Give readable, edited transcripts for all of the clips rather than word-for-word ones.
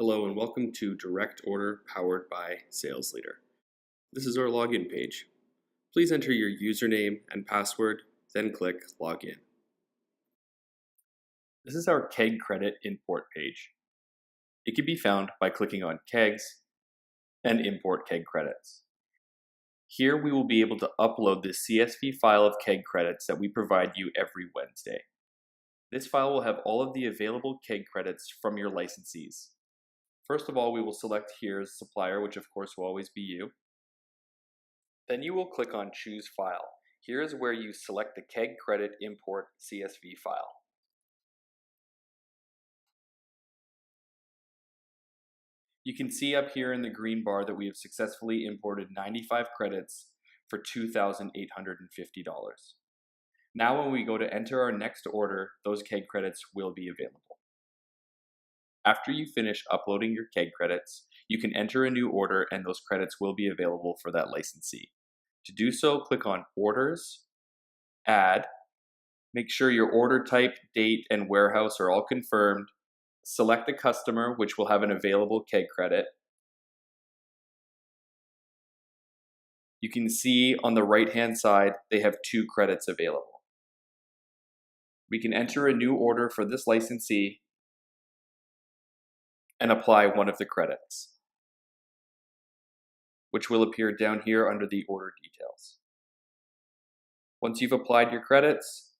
Hello and welcome to Direct Order powered by SalesLitre. This is our login page. Please enter your username and password, then click Login. This is our keg credit import page. It can be found by clicking on Kegs and Import Keg Credits. Here we will be able to upload the CSV file of keg credits that we provide you every Wednesday. This file will have all of the available keg credits from your licensees. First of all, we will select here as supplier, which of course will always be you. Then you will click on Choose File. Here is where you select the keg credit import CSV file. You can see up here in the green bar that we have successfully imported 95 credits for $2,850. Now when we go to enter our next order, those keg credits will be available. After you finish uploading your keg credits, you can enter a new order and those credits will be available for that licensee. To do so, click on Orders, Add, make sure your order type, date, and warehouse are all confirmed. Select the customer, which will have an available keg credit. You can see on the right-hand side, they have 2 credits available. We can enter a new order for this licensee and apply one of the credits, which will appear down here under the order details. Once you've applied your credits,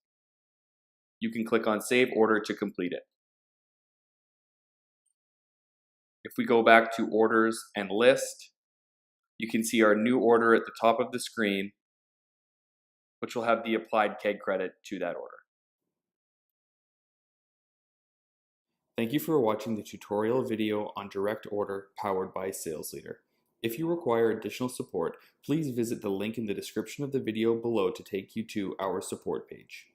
you can click on Save Order to complete it. If we go back to Orders and List, you can see our new order at the top of the screen, which will have the applied keg credit to that order. Thank you for watching the tutorial video on Direct Order powered by SalesLitre. If you require additional support, please visit the link in the description of the video below to take you to our support page.